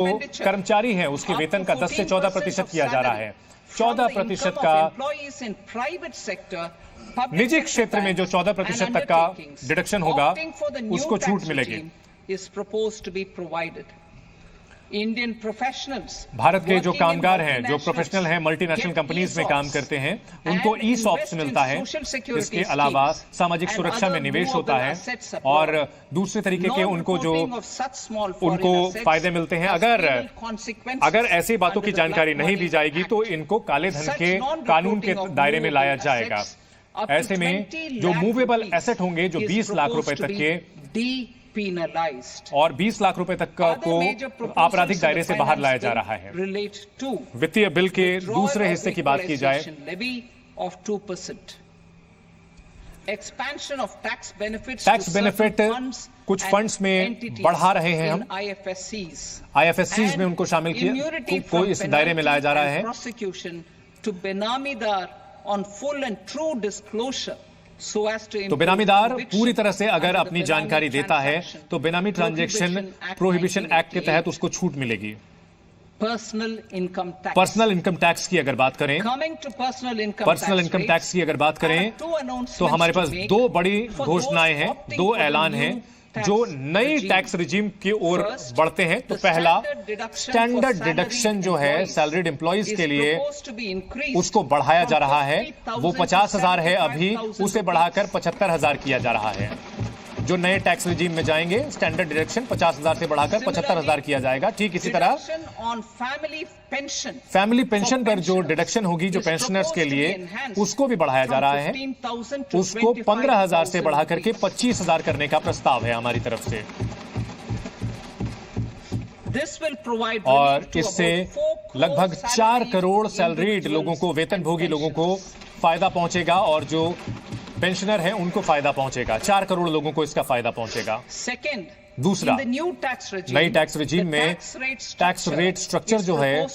कर्मचारी हैं उसके वेतन का 10 से 14% किया जा रहा है। 14% का निजी क्षेत्र में जो 14% तक का डिडक्शन होगा उसको छूट मिलेगी। भारत के जो कामगार हैं, जो प्रोफेशनल हैं, मल्टीनेशनल कंपनीज में काम करते हैं, उनको ई-सॉप्स मिलता है। इसके अलावा सामाजिक सुरक्षा में निवेश होता है और दूसरे तरीके के उनको फायदे मिलते हैं। अगर ऐसी बातों की जानकारी नहीं दी जाएगी तो इनको काले धन के कानून के दायरे में लाया जाएगा। ऐसे में जो मूवेबल एसेट होंगे, जो 20 लाख रुपए तक के और 20 लाख रुपए तक को आपराधिक दायरे से बाहर लाया जा रहा है। वित्तीय बिल के दूसरे हिस्से की बात की जाए, टैक्स बेनिफिट कुछ फंड्स में बढ़ा रहे हैं हम। IFSCs में उनको शामिल किया को इस दायरे में लाया जा रहा है। तो बेनामीदार पूरी तरह से अगर अपनी जानकारी देता है तो बेनामी ट्रांजैक्शन प्रोहिबिशन एक्ट के तहत उसको छूट मिलेगी। पर्सनल इनकम टैक्स की अगर बात करें, तो हमारे पास दो बड़ी घोषणाएं हैं, दो ऐलान हैं जो नई टैक्स रिजीम की ओर बढ़ते हैं। तो पहला, स्टैंडर्ड डिडक्शन जो है सैलरीड एम्प्लॉइज के लिए उसको बढ़ाया जा रहा है। वो 50,000 है अभी, उसे बढ़ाकर 75,000 किया जा रहा है। जो नए टैक्स रिजीम में जाएंगे, स्टैंडर्ड डिडक्शन 50,000 से बढ़ाकर 75,000 किया जाएगा। ठीक इसी तरह फैमिली पेंशन पर जो डिडक्शन होगी जो पेंशनर्स के लिए, उसको भी बढ़ाया जा रहा है। उसको 15,000 से बढ़ाकर के 25,000 करने का प्रस्ताव है हमारी तरफ से। और इससे लगभग 4 करोड़ सैलरीड लोगों को, वेतनभोगी लोगों को फायदा पहुंचेगा और जो पेंशनर हैं उनको फायदा पहुंचेगा। 4 करोड़ लोगों को इसका फायदा पहुंचेगा। दूसरा, नई टैक्स रिजीम में टैक्स रेट स्ट्रक्चर जो है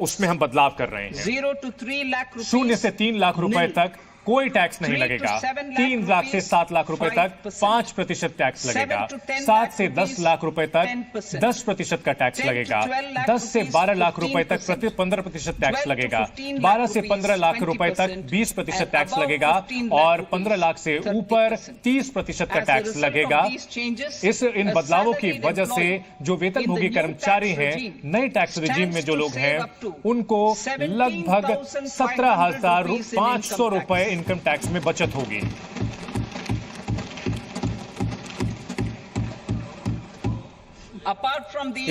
उसमें हम बदलाव कर रहे हैं। 0 से 3 लाख रुपए तक कोई टैक्स नहीं लगेगा। 3 लाख से 7 लाख रुपए तक 5% टैक्स लगेगा। 7 से 10 लाख रुपए तक 10% का टैक्स लगेगा। 10 से 12 लाख रुपए तक 15% टैक्स लगेगा। 12 से 15 लाख रुपए तक 20% टैक्स लगेगा और 15 लाख से ऊपर 30% का टैक्स लगेगा। इन बदलावों की वजह से जो वेतनभोगी कर्मचारी हैं, नए टैक्स रिजीम में जो लोग हैं, उनको लगभग 17,500 रुपए इनकम टैक्स में बचत होगी।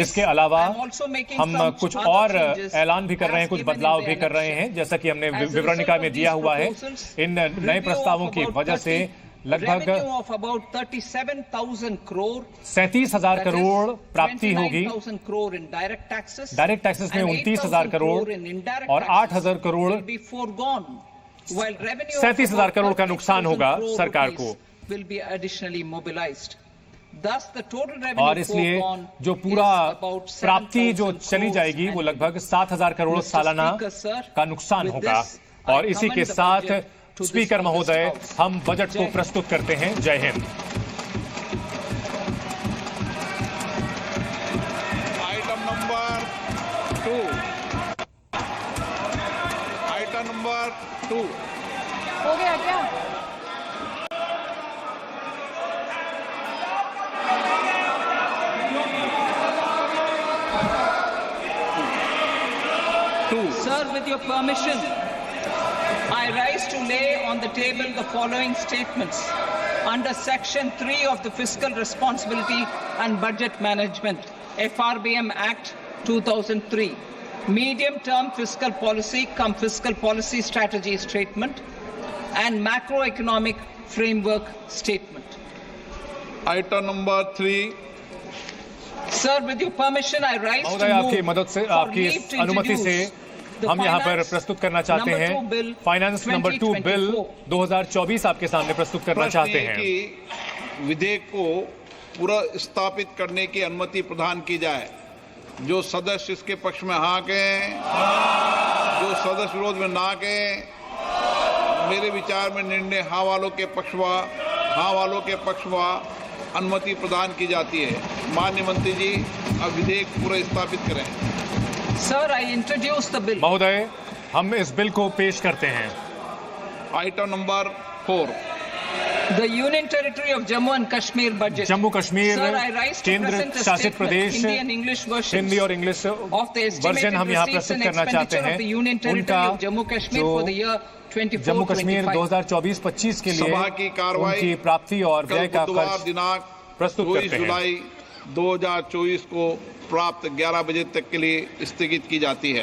इसके अलावा हम कुछ और ऐलान भी कर रहे हैं, कुछ बदलाव भी कर रहे हैं, जैसा कि हमने विवरणिका में दिया हुआ है। इन नए प्रस्तावों की वजह से लगभग 37,000 करोड़ प्राप्ति होगी। डायरेक्ट टैक्सेस में 29,000 करोड़ और 8,000 करोड़ 37,000 करोड़ का नुकसान होगा सरकार को। और इसलिए जो पूरा प्राप्ति जो चली जाएगी वो लगभग 7,000 करोड़ सालाना का नुकसान होगा। और इसी के साथ स्पीकर महोदय, हम बजट को प्रस्तुत करते हैं। जय हिंद। आइटम नंबर 2 हो गया क्या? Sir, with your permission, I rise to lay on the table the following statements under Section 3 of the Fiscal Responsibility and Budget Management FRBM Act 2003. Medium-term fiscal policy cum fiscal policy strategy statement and macroeconomic framework statement. Item number 3. Sir, with your permission, I rise to move आपकी मदद से, आपकी अनुमति से हम यहाँ पर प्रस्तुत करना चाहते हैं फाइनेंस नंबर 2 बिल 2024 आपके सामने प्रस्तुत करना चाहते हैं। विधेयक को पूरा स्थापित करने की अनुमति प्रदान की जाए। जो सदस्य इसके पक्ष में हाँ कहें, जो सदस्य विरोध में ना कहें। मेरे विचार में निर्णय हाँ वालों के पक्ष हुआ। अनुमति प्रदान की जाती है। माननीय मंत्री जी, अब विधेयक पूरा स्थापित करें। Sir, I introduce the bill. महोदय, हम इस बिल को पेश करते हैं। Item number 4, The Union Territory of Jammu and Kashmir budget. Jammu Kashmir Sir, I rise to केंद्र present a शासित statement, प्रदेश, Hindi and English versions Hindi और English of the estimated version हम यहाँ receipts प्रस्तुत and करना चाहते expenditure हैं। of the Union उनका Territory of Jammu Kashmir जो for the year Jammu Kashmir 24-25. 2024-25 के लिए सभा की कार्रवाई उनकी प्राप्ति और कल व्यय का बुधवार खर्च दिनांक प्रस्तुत 24 करते हैं। जुलाई 2024 को प्राप्त 11 बजे तक के लिए स्थगित की जाती है।